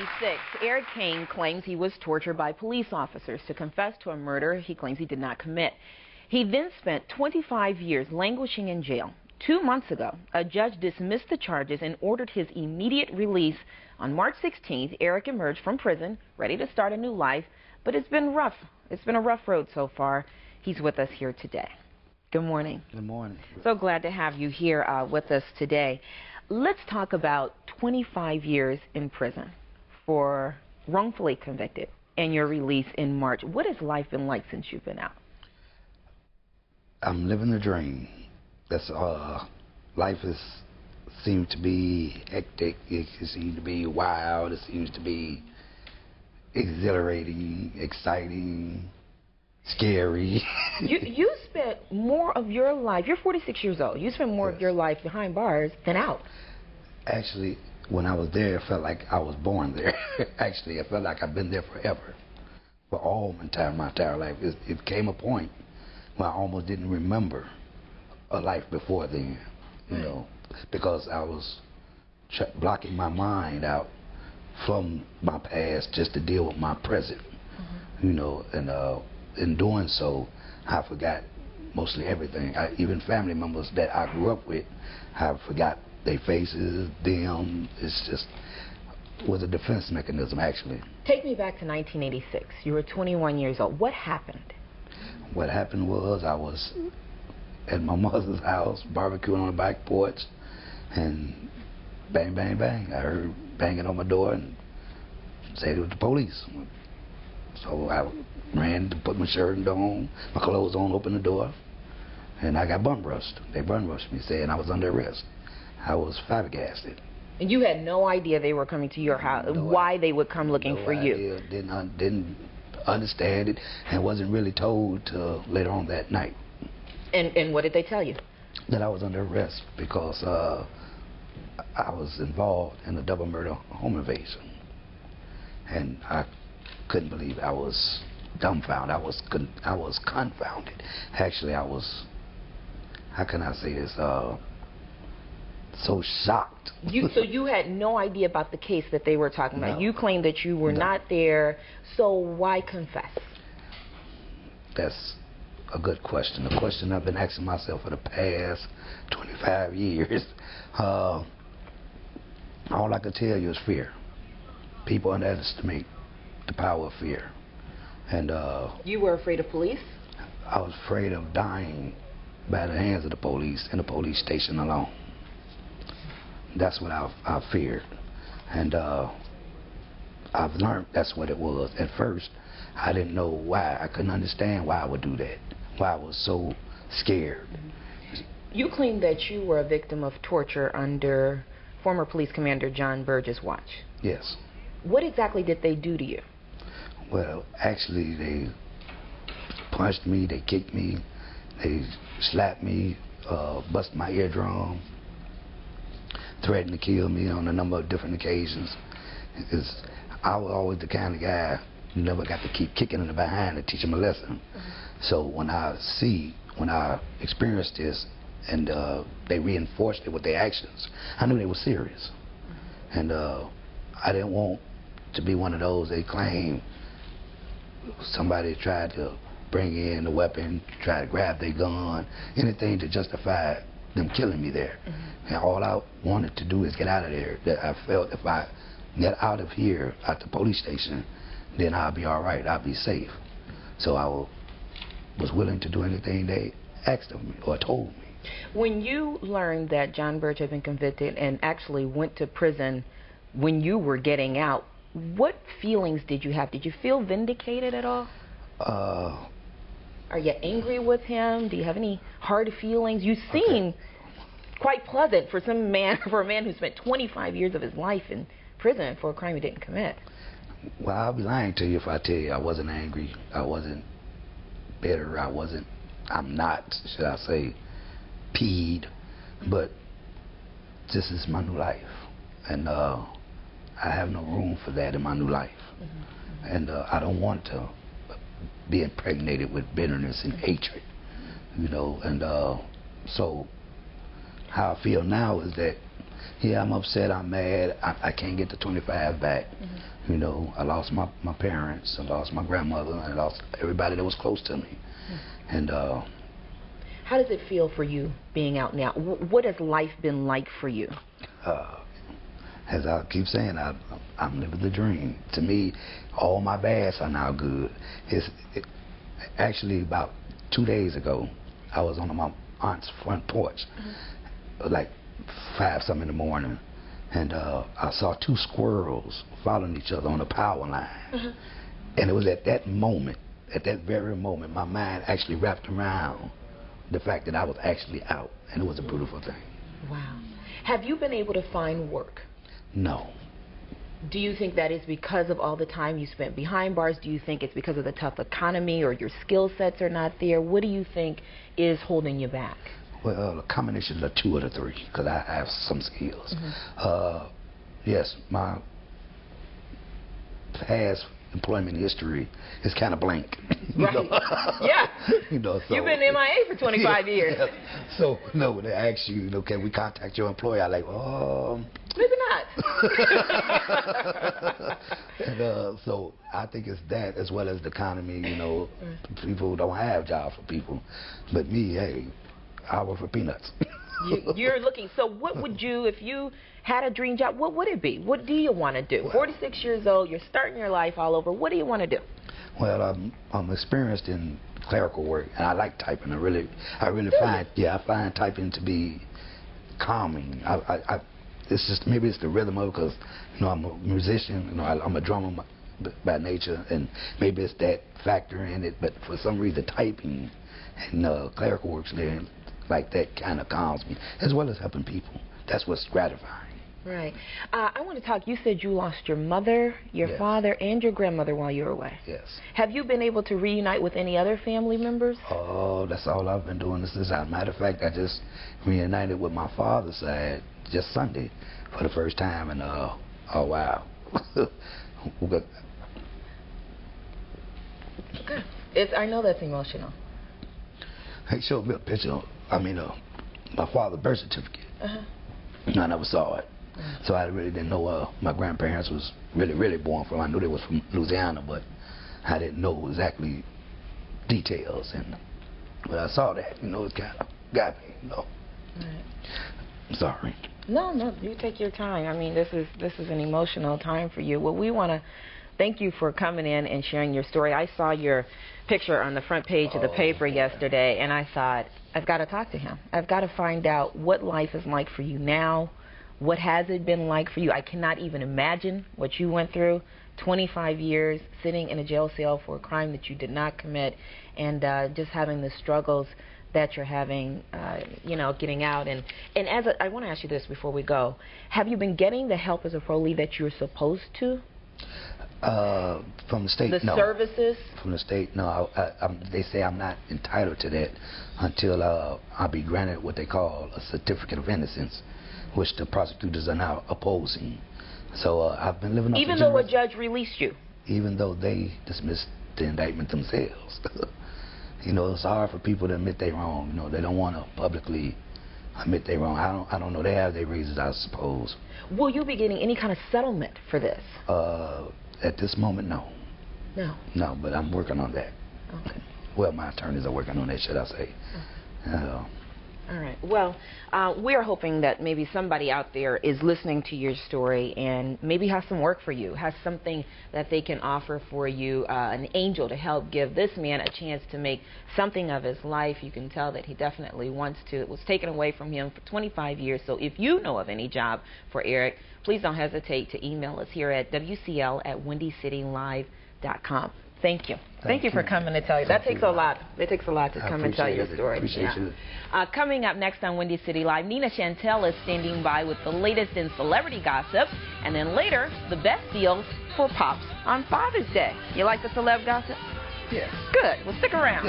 1986, Eric Caine claims he was tortured by police officers to confess to a murder he claims he did not commit. He then spent 25 years languishing in jail. 2 months ago, a judge dismissed the charges and ordered his immediate release. On March 16th, Eric emerged from prison, ready to start a new life, but it's been rough. It's been a rough road so far. He's with us here today. Good morning. Good morning. So glad to have you here with us today. Let's talk about 25 years in prison for wrongfully convicted and your release in March. What has life been like since you've been out? I'm living the dream. That's life seems to be hectic. It seems to be wild. It seems to be exhilarating, exciting, scary. You spent more of your life, you're 46 years old, you spent more of your life behind bars than out. Actually, when I was there, it felt like I was born there. Actually, it felt like I've been there forever. For all my entire life. It came a point where I almost didn't remember a life before then, you know, because I was blocking my mind out from my past just to deal with my present, you know, and in doing so, I forgot mostly everything. Even family members that I grew up with, I forgot their faces, them. It's just was a defense mechanism, actually. Take me back to 1986. You were 21 years old. What happened? What happened was I was at my mother's house, barbecuing on the back porch, and bang, bang, bang. I heard banging on my door and said it was the police. So I ran to put my shirt on, my clothes on, opened the door, and I got bum rushed. They bum rushed me, saying I was under arrest. I was flabbergasted. And you had no idea they were coming to your house, why they would come looking for you? Didn't understand it, and wasn't really told till later on that night. And what did they tell you? That I was under arrest because I was involved in a double murder home invasion. And I couldn't believe it. I was dumbfounded. I was confounded. Actually, I was, how can I say this, so shocked. So you had no idea about the case that they were talking about? No. You claimed that you were not there, so why confess? That's a good question. A question I've been asking myself for the past 25 years. All I can tell you is fear. People underestimate the power of fear. And you were afraid of police? I was afraid of dying by the hands of the police in a police station alone. That's what I feared. And I've learned that's what it was. At first, I didn't know why. I couldn't understand why I would do that, why I was so scared. You claim that you were a victim of torture under former police commander John Burge's watch. Yes. What exactly did they do to you? Well, actually, they punched me, they kicked me, they slapped me, busted my eardrum, threatened to kill me on a number of different occasions. Because I was always the kind of guy who never got to keep kicking in the behind to teach him a lesson. So when I experienced this and they reinforced it with their actions, I knew they were serious. And I didn't want to be one of those they claim somebody tried to bring in a weapon, try to grab their gun, anything to justify them killing me there. And all I wanted to do is get out of there. That I felt if I get out of here, at the police station, then I'll be all right, I'll be safe. So I was willing to do anything they asked of me or told me. When you learned that John Burge had been convicted and actually went to prison when you were getting out, what feelings did you have? Did you feel vindicated at all? Are you angry with him? Do you have any hard feelings? You seem quite pleasant for a man who spent 25 years of his life in prison for a crime he didn't commit. Well, I'll be lying to you if I tell you I wasn't angry. I wasn't bitter. I'm not, should I say, peeved. But this is my new life. And I have no room for that in my new life. And I don't want to be impregnated with bitterness and hatred, you know. And so how I feel now is that Yeah, I'm upset. I'm mad. I can't get the 25 back. You know, I lost my parents. I lost my grandmother. I lost everybody that was close to me. And how does it feel for you being out now? What has life been like for you? As I keep saying, I'm living the dream. To me, all my bads are now good. Actually, about 2 days ago, I was on my aunt's front porch, like 5-something in the morning, and I saw 2 squirrels following each other on a power line. And it was at that moment, at that very moment, my mind actually wrapped around the fact that I was actually out, and it was a beautiful thing. Wow. Have you been able to find work? No. Do you think that is because of all the time you spent behind bars? Do you think it's because of the tough economy, or your skill sets are not there? What do you think is holding you back? Well, a combination of the 2 or the 3, because I have some skills. Yes, my past employment history is kind of blank. Right. Yeah. You know, so, you've been MIA for 25 years. Yeah. So, no, when they ask you, you know, can we contact your employer? I'm like, maybe not. And so I think it's that, as well as the economy. You know, people don't have jobs for people, but me, hey, I work for peanuts. You're looking. So what would you, if you had a dream job, what would it be? What do you want to do? Well, 46 years old, you're starting your life all over. What do you want to do? Well, I'm experienced in clerical work, and I like typing. I really I find typing to be calming. It's just, maybe it's the rhythm of it, because, you know, I'm a musician. You know, I'm a drummer by nature, and maybe it's that factor in it. But for some reason, typing and clerical works there, like that, kind of calms me, as well as helping people. That's what's gratifying. Right. I want to talk. You said you lost your mother, your father, and your grandmother while you were away. Yes. Have you been able to reunite with any other family members? Oh, that's all I've been doing. As a matter of fact, I just reunited with my father's side just Sunday for the first time, and oh wow. Okay. I know that's emotional. He showed me a picture. My father's birth certificate. I never saw it. So I really didn't know my grandparents was really born from. I knew they was from Louisiana, but I didn't know exactly details. And when I saw that, you know, it kind of got me, you know. Right. I'm sorry. No, you take your time. I mean, this is an emotional time for you. Well, we want to thank you for coming in and sharing your story. I saw your picture on the front page of the paper yesterday, and I thought, I've got to talk to him. I've got to find out what life is like for you now. What has it been like for you? I cannot even imagine what you went through. 25 years sitting in a jail cell for a crime that you did not commit, and just having the struggles that you're having, you know, getting out. And I want to ask you this before we go. Have you been getting the help as a parolee that you're supposed to? From the state, no. The services? From the state, no. They say I'm not entitled to that until I'll be granted what they call a certificate of innocence, which the prosecutors are now opposing. So I've been living up even though a judge released you? Even though they dismissed the indictment themselves. You know, it's hard for people to admit they're wrong. You know, they don't want to publicly admit they're wrong. I don't know. They have their reasons, I suppose. Will you be getting any kind of settlement for this? At this moment, no. No? No, but I'm working on that. Okay. Well, my attorneys are working on that, should I say. Okay. All right. Well, we're hoping that maybe somebody out there is listening to your story and maybe has some work for you, has something that they can offer for you, an angel to help give this man a chance to make something of his life. You can tell that he definitely wants to. It was taken away from him for 25 years. So if you know of any job for Eric, please don't hesitate to email us here at wcl@windycitylive.com. Thank you. Thank you for coming to tell you. That takes a lot. It takes a lot to come and tell your story. Appreciate it. Coming up next on Windy City Live, Nina Chantel is standing by with the latest in celebrity gossip, and then later, the best deals for Pops on Father's Day. You like the celeb gossip? Yeah. Good. Well, stick around.